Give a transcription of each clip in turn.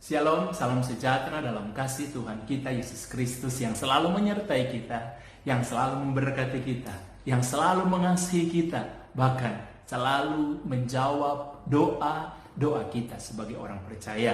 Shalom, salam sejahtera dalam kasih Tuhan kita Yesus Kristus yang selalu menyertai kita, yang selalu memberkati kita, yang selalu mengasihi kita, bahkan selalu menjawab doa kita sebagai orang percaya.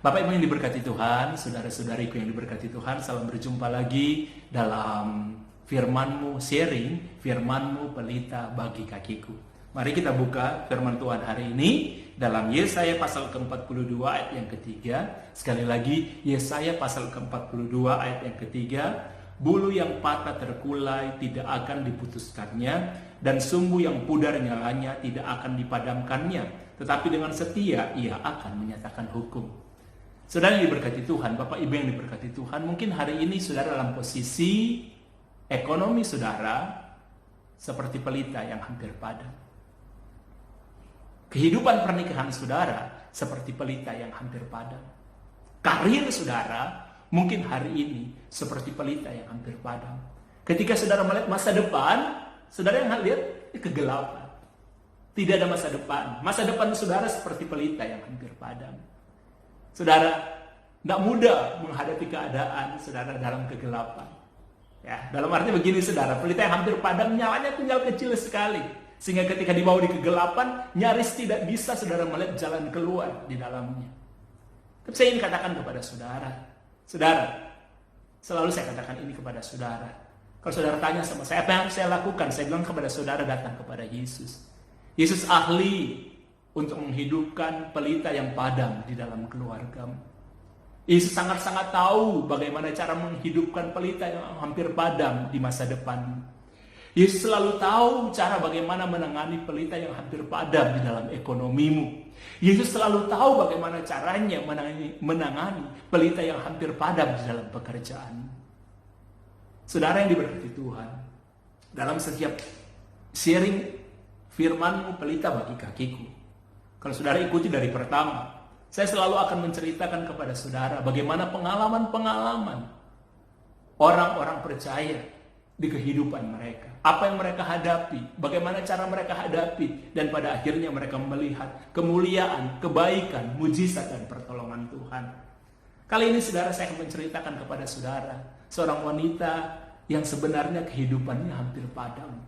Bapak Ibu yang diberkati Tuhan, saudara-saudariku yang diberkati Tuhan, salam berjumpa lagi dalam firman-Mu, sharing firman-Mu pelita bagi kakiku. Mari kita buka firman Tuhan hari ini dalam Yesaya pasal ke-42 ayat yang ketiga. Sekali lagi, Yesaya pasal ke-42 ayat yang ketiga. Bulu yang patah terkulai tidak akan diputuskannya, dan sumbu yang pudar nyalanya tidak akan dipadamkannya. Tetapi dengan setia ia akan menyatakan hukum. Saudara yang diberkati Tuhan, Bapak Ibu yang diberkati Tuhan, mungkin hari ini saudara dalam posisi ekonomi saudara seperti pelita yang hampir padam. Kehidupan pernikahan saudara seperti pelita yang hampir padam. Karir saudara mungkin hari ini seperti pelita yang hampir padam. Ketika saudara melihat masa depan, saudara yang lihat kegelapan. Tidak ada masa depan. Masa depan saudara seperti pelita yang hampir padam. Saudara tidak mudah menghadapi keadaan saudara dalam kegelapan. Ya, dalam arti begini saudara, pelita yang hampir padam nyalanya tinggal kecil sekali. Sehingga ketika dibawa di kegelapan, nyaris tidak bisa saudara melihat jalan keluar di dalamnya. Tapi saya ingin katakan kepada saudara, selalu saya katakan ini kepada saudara. Kalau saudara tanya sama saya, apa yang harus saya lakukan? Saya bilang kepada saudara, datang kepada Yesus. Yesus ahli untuk menghidupkan pelita yang padam di dalam keluargamu. Yesus sangat-sangat tahu bagaimana cara menghidupkan pelita yang hampir padam di masa depan. Yesus selalu tahu cara bagaimana menangani pelita yang hampir padam di dalam ekonomimu. Yesus selalu tahu bagaimana caranya menangani pelita yang hampir padam di dalam pekerjaan. Saudara yang diberkati Tuhan, dalam setiap sharing firman-Mu pelita bagi kakiku, kalau saudara ikuti dari pertama, saya selalu akan menceritakan kepada saudara bagaimana pengalaman-pengalaman orang-orang percaya di kehidupan mereka. Apa yang mereka hadapi, bagaimana cara mereka hadapi, dan pada akhirnya mereka melihat kemuliaan, kebaikan, mujizat, dan pertolongan Tuhan. Kali ini saudara, saya akan menceritakan kepada saudara seorang wanita yang sebenarnya kehidupannya hampir padam.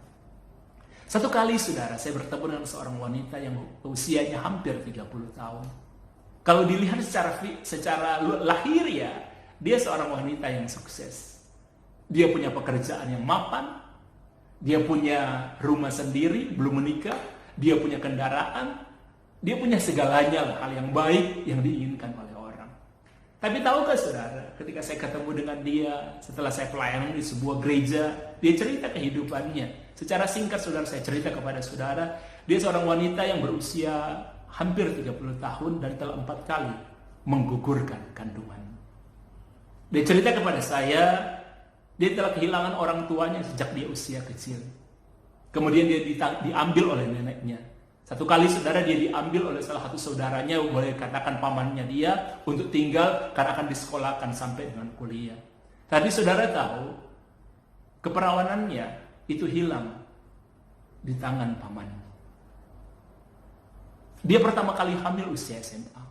Satu kali saudara, saya bertemu dengan seorang wanita yang usianya hampir 30 tahun. Kalau dilihat secara lahiriah, dia seorang wanita yang sukses. Dia punya pekerjaan yang mapan, dia punya rumah sendiri, belum menikah, dia punya kendaraan, dia punya segalanya hal yang baik yang diinginkan oleh orang. Tapi tahukah saudara, ketika saya ketemu dengan dia, setelah saya pelayanan di sebuah gereja, dia cerita kehidupannya. Secara singkat saudara, saya cerita kepada saudara, dia seorang wanita yang berusia hampir 30 tahun dan telah 4 kali menggugurkan kandungan. Dia cerita kepada saya, dia telah kehilangan orang tuanya sejak dia usia kecil. Kemudian dia diambil oleh neneknya. Satu kali saudara, dia diambil oleh salah satu saudaranya, boleh katakan pamannya dia, untuk tinggal karena akan disekolahkan sampai dengan kuliah. Tapi saudara tahu, keperawanannya itu hilang di tangan pamannya. Dia pertama kali hamil usia SMA.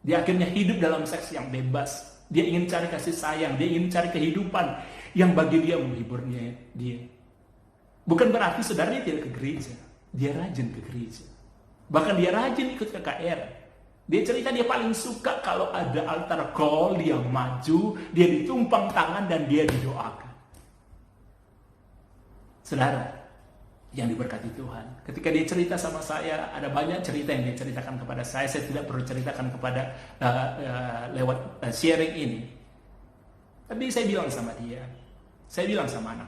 Dia akhirnya hidup dalam seks yang bebas. Dia ingin cari kasih sayang, dia ingin cari kehidupan yang bagi dia menghiburnya dia. Bukan berarti saudara dia tidak ke gereja. Dia rajin ke gereja. Bahkan dia rajin ikut KKR. Dia cerita dia paling suka kalau ada altar call, dia maju, dia ditumpang tangan dan dia didoakan. Saudara yang diberkati Tuhan, ketika dia cerita sama saya, ada banyak cerita yang dia ceritakan kepada saya tidak perlu ceritakan kepada lewat sharing ini. Tapi saya bilang sama dia, saya bilang sama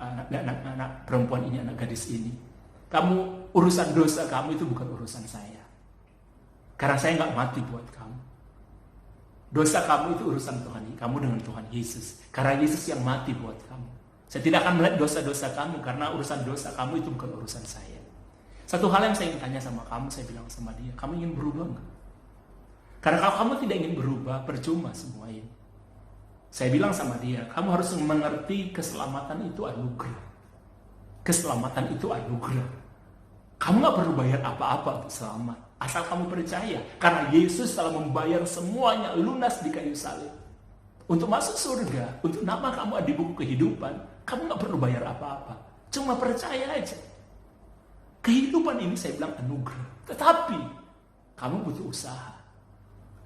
anak perempuan ini, anak gadis ini, kamu, urusan dosa kamu itu bukan urusan saya, karena saya nggak mati buat kamu. Dosa kamu itu urusan Tuhan, kamu dengan Tuhan Yesus, karena Yesus yang mati buat kamu. Saya tidak akan melihat dosa-dosa kamu, karena urusan dosa kamu itu bukan urusan saya. Satu hal yang saya ingin tanya sama kamu, saya bilang sama dia, kamu ingin berubah enggak? Karena kalau kamu tidak ingin berubah, percuma semua ini. Saya bilang sama dia, kamu harus mengerti keselamatan itu anugerah. Keselamatan itu anugerah. Kamu nggak perlu bayar apa-apa untuk selamat. Asal kamu percaya. Karena Yesus telah membayar semuanya lunas di kayu salib. Untuk masuk surga, untuk nama kamu ada di buku kehidupan, kamu nggak perlu bayar apa-apa. Cuma percaya aja. Kehidupan ini saya bilang anugerah. Tetapi, kamu butuh usaha.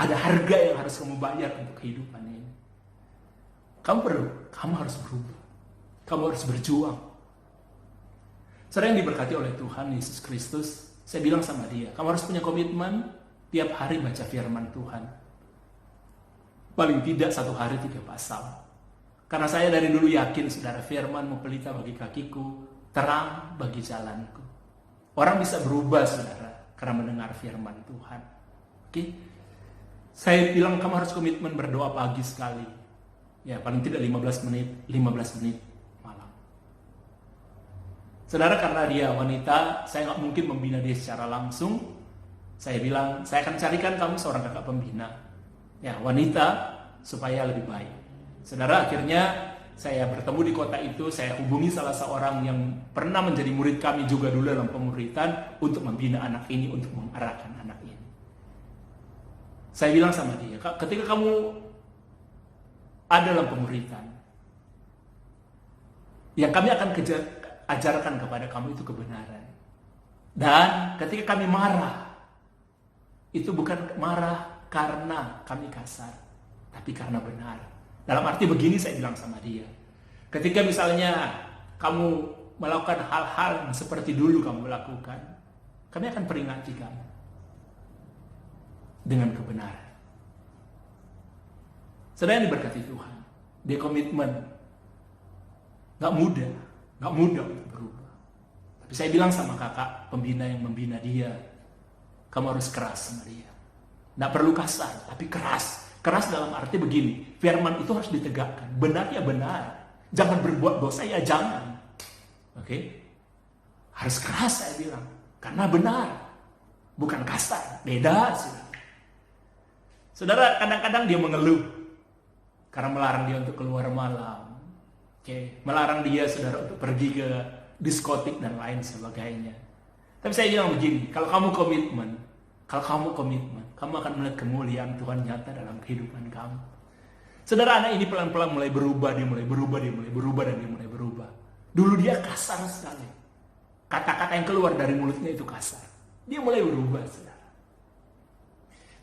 Ada harga yang harus kamu bayar untuk kehidupan ini. Kamu harus berubah. Kamu harus berjuang. Saudara yang diberkati oleh Tuhan Yesus Kristus, saya bilang sama dia, kamu harus punya komitmen tiap hari baca firman Tuhan. Paling tidak 1 hari 3 pasal. Karena saya dari dulu yakin, saudara, firman-Mu pelita bagi kakiku, terang bagi jalanku. Orang bisa berubah, saudara, karena mendengar firman Tuhan. Oke? Saya bilang kamu harus komitmen berdoa pagi sekali. Ya, paling tidak 15 menit malam. Saudara, karena dia wanita, saya nggak mungkin membina dia secara langsung. Saya bilang, saya akan carikan kamu seorang kakak pembina. Ya, wanita supaya lebih baik. Saudara, akhirnya saya bertemu di kota itu, saya hubungi salah seorang yang pernah menjadi murid kami juga dulu dalam pemuritan untuk membina anak ini, untuk mengarahkan anak ini. Saya bilang sama dia, ketika kamu ada dalam pemuritan, yang kami akan ajarkan kepada kamu itu kebenaran. Dan ketika kami marah, itu bukan marah karena kami kasar, tapi karena benar. Dalam arti begini saya bilang sama dia, ketika misalnya kamu melakukan hal-hal yang seperti dulu kamu lakukan, kami akan peringati kamu dengan kebenaran. Saudara yang diberkati Tuhan, dia komitmen. Gak mudah untuk berubah. Tapi saya bilang sama kakak pembina yang membina dia, kamu harus keras sama dia. Gak perlu kasar, tapi keras. Keras dalam arti begini, firman itu harus ditegakkan. Benar ya benar. Jangan berbuat dosa ya jangan. Oke? Harus keras saya bilang. Karena benar. Bukan kasar. Beda, saudara. Saudara, kadang-kadang dia mengeluh. Karena melarang dia untuk keluar malam. Oke? Melarang dia, saudara, untuk pergi ke diskotik dan lain sebagainya. Tapi saya bilang begini, kalau kamu komitmen, kamu akan melihat kemuliaan Tuhan nyata dalam kehidupan kamu. Saudara, anak ini pelan-pelan mulai berubah, dia mulai berubah. Dulu dia kasar sekali. Kata-kata yang keluar dari mulutnya itu kasar. Dia mulai berubah, saudara.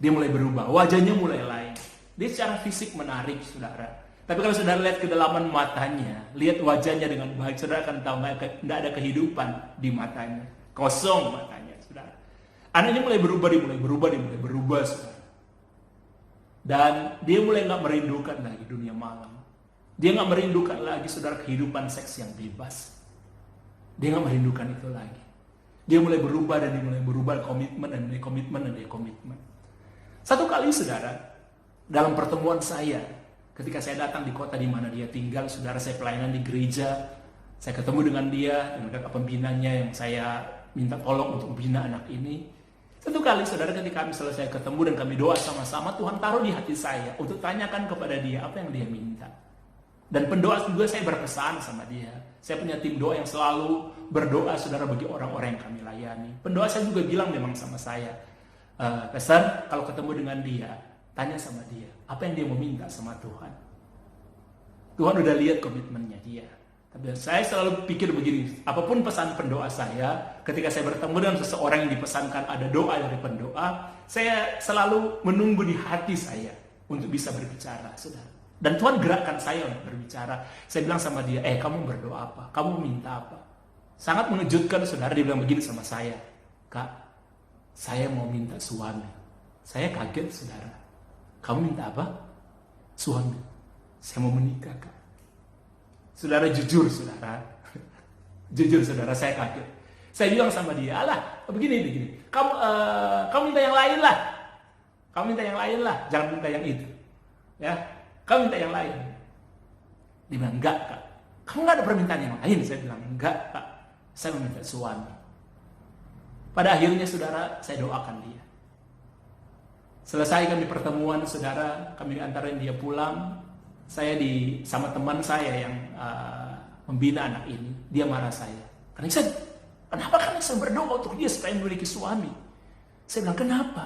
Dia mulai berubah, wajahnya mulai lain. Dia secara fisik menarik, saudara. Tapi kalau saudara lihat kedalaman matanya, lihat wajahnya dengan baik, saudara akan tahu tidak ada kehidupan di matanya. Kosong matanya, saudara. Anaknya mulai berubah, dia mulai berubah, saudara. Dan dia mulai nggak merindukan lagi dunia malam. Dia nggak merindukan lagi, saudara, kehidupan seks yang bebas. Dia nggak merindukan itu lagi. Dia mulai berubah dan dia mulai berubah komitmen. Satu kali, saudara, dalam pertemuan saya, ketika saya datang di kota di mana dia tinggal, saudara, saya pelayanan di gereja, saya ketemu dengan dia, dengan kakak pembinanya yang saya minta tolong untuk membina anak ini. Satu kali, saudara, ketika kami selesai ketemu dan kami doa sama-sama, Tuhan taruh di hati saya untuk tanyakan kepada dia apa yang dia minta. Dan pendoa juga saya berpesan sama dia. Saya punya tim doa yang selalu berdoa, saudara, bagi orang-orang yang kami layani. Pendoa saya juga bilang memang sama saya, Pastor, kalau ketemu dengan dia, tanya sama dia, apa yang dia mau minta sama Tuhan. Tuhan udah lihat komitmennya dia. Tapi saya selalu pikir begini, apapun pesan pendoa saya, ketika saya bertemu dengan seseorang yang dipesankan ada doa dari pendoa, saya selalu menunggu di hati saya untuk bisa berbicara, saudara. Dan Tuhan gerakkan saya untuk berbicara. Saya bilang sama dia, kamu berdoa apa? Kamu minta apa? Sangat mengejutkan, saudara, dia bilang begini sama saya, Kak, saya mau minta suami. Saya kaget, saudara. Kamu minta apa? Suami. Saya mau menikah, Kak. Saudara, jujur, saudara. Jujur, saudara, saya kaget. Saya bilang sama dia, alah, begini. Kamu minta yang lain lah. Kamu minta yang lain lah. Jangan minta yang itu. Ya, kamu minta yang lain. Dia bilang, enggak, Kak. Kamu nggak ada permintaan yang lain? Saya bilang, enggak, Kak. Saya meminta suami. Pada akhirnya, saudara, saya doakan dia. Selesai kami pertemuan, saudara, kami diantarin dia pulang. Saya sama teman saya yang membina anak ini, dia marah saya. Karena Kenapa Kak Nixon berdoa untuk dia supaya memiliki suami? Saya bilang, kenapa?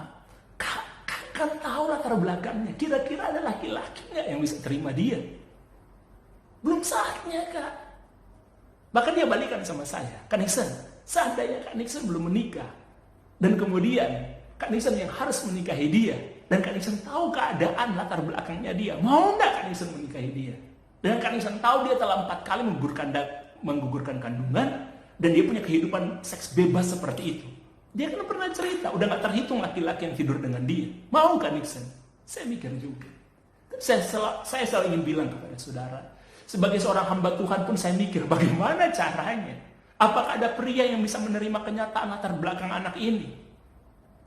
Kan tahu latar belakangnya. Kira-kira ada laki-laki nggak yang bisa terima dia? Belum saatnya, Kak. Bahkan dia balikan sama saya. Kak Nixon, seandainya Kak Nixon belum menikah, dan kemudian Kak Nixon yang harus menikahi dia, dan Kak Nixon tahu keadaan latar belakangnya dia, mau nggak Kak Nixon menikahi dia? Dan Kak Nixon tahu dia telah 4 kali menggugurkan kandungan, dan dia punya kehidupan seks bebas seperti itu. Dia kan pernah cerita, udah gak terhitung laki-laki yang tidur dengan dia. Mau Kak Nixon? Saya mikir juga. Saya selalu ingin bilang kepada saudara, sebagai seorang hamba Tuhan pun saya mikir, bagaimana caranya? Apakah ada pria yang bisa menerima kenyataan latar belakang anak ini?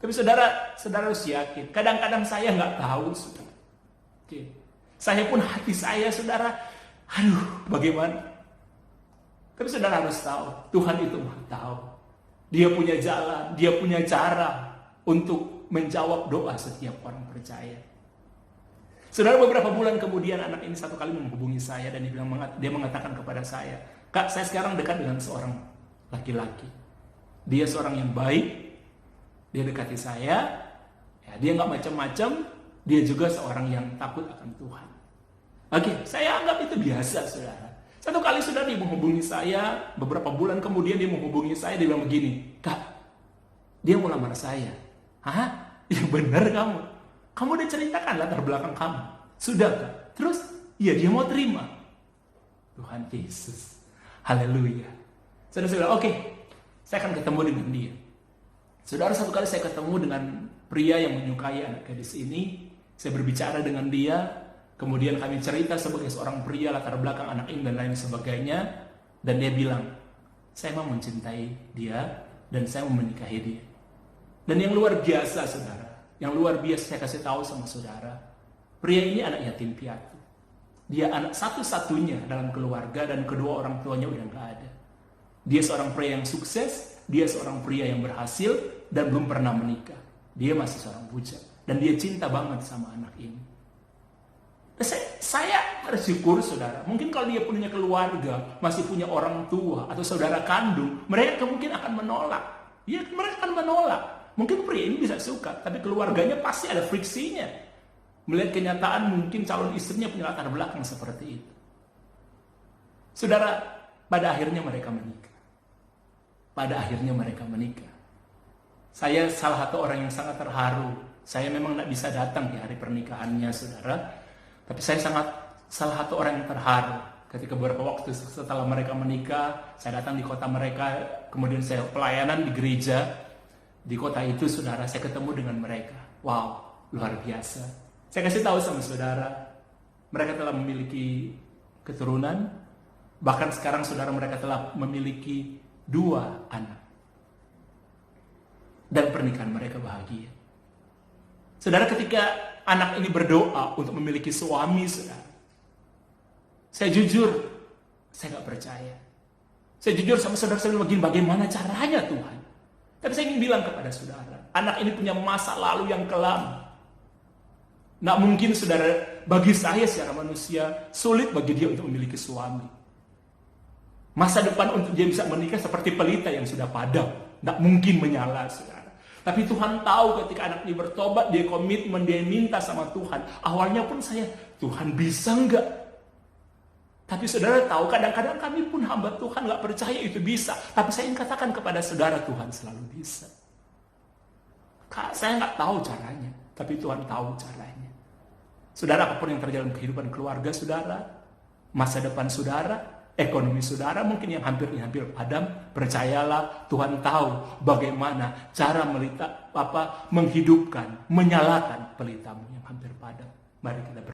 Tapi saudara harus yakin, kadang-kadang saya nggak tahu, saudara. Oke. Saya pun hati saya, saudara, aduh, bagaimana? Tapi saudara harus tahu, Tuhan itu Maha tahu. Dia punya jalan, dia punya cara untuk menjawab doa setiap orang percaya. Saudara, beberapa bulan kemudian anak ini satu kali menghubungi saya dan dia mengatakan kepada saya, Kak, saya sekarang dekat dengan seorang laki-laki. Dia seorang yang baik, dia dekati saya, ya, dia nggak macam-macam, dia juga seorang yang takut akan Tuhan. Oke, saya anggap itu biasa, saudara. Satu kali saudara dia menghubungi saya, beberapa bulan kemudian dia menghubungi saya, dia bilang begini, Kak, dia mau lamar saya. Hah? Ya benar kamu. Kamu udah ceritakan latar belakang kamu. Sudah, Kak. Terus, ya dia mau terima. Tuhan Yesus. Haleluya. Saudara bilang, oke, saya akan ketemu dengan dia. Saudara, satu kali saya ketemu dengan pria yang menyukai anak gadis ini. Saya berbicara dengan dia. Kemudian kami cerita sebagai seorang pria, latar belakang anak ini dan lain sebagainya. Dan dia bilang, saya mau mencintai dia dan saya mau menikahi dia. Dan yang luar biasa, saudara, yang luar biasa saya kasih tahu sama saudara, pria ini anak yatim piatu. Dia anak satu-satunya dalam keluarga dan kedua orang tuanya udah gak ada. Dia seorang pria yang sukses, dia seorang pria yang berhasil dan belum pernah menikah. Dia masih seorang bujang dan dia cinta banget sama anak ini. Saya bersyukur, saudara. Mungkin kalau dia punya keluarga, masih punya orang tua atau saudara kandung, mereka mungkin akan menolak. Ya, mereka akan menolak. Mungkin pria ini bisa suka, tapi keluarganya pasti ada friksinya. Melihat kenyataan mungkin calon istrinya punya latar belakang seperti itu. Saudara, pada akhirnya mereka menikah. Pada akhirnya mereka menikah. Saya salah satu orang yang sangat terharu. Saya memang tidak bisa datang di hari pernikahannya, saudara. Tapi saya salah satu orang yang terharu ketika beberapa waktu setelah mereka menikah, saya datang di kota mereka, kemudian saya pelayanan di gereja. Di kota itu, saudara, saya ketemu dengan mereka. Wow, luar biasa. Saya kasih tahu sama saudara, mereka telah memiliki keturunan, bahkan sekarang saudara mereka telah memiliki 2 anak. Dan pernikahan mereka bahagia. Saudara, ketika anak ini berdoa untuk memiliki suami, saudara, saya jujur, saya gak percaya. Saya jujur sama saudara, saya bilang, bagaimana caranya Tuhan? Tapi saya ingin bilang kepada saudara, anak ini punya masa lalu yang kelam. Nggak mungkin, saudara, bagi saya secara manusia, sulit bagi dia untuk memiliki suami. Masa depan untuk dia bisa menikah seperti pelita yang sudah padam. Nggak mungkin menyala, saudara. Tapi Tuhan tahu ketika anak ini bertobat, dia komitmen, dia minta sama Tuhan. Awalnya pun saya, Tuhan bisa nggak? Tapi saudara tahu, kadang-kadang kami pun hamba Tuhan nggak percaya itu bisa. Tapi saya ingin katakan kepada saudara, Tuhan selalu bisa. Saya nggak tahu caranya, tapi Tuhan tahu caranya. Saudara, apapun yang terjadi dalam kehidupan keluarga saudara, masa depan saudara, ekonomi saudara mungkin yang hampir padam, percayalah Tuhan tahu bagaimana cara menghidupkan, menyalakan pelitamu yang hampir padam. Mari kita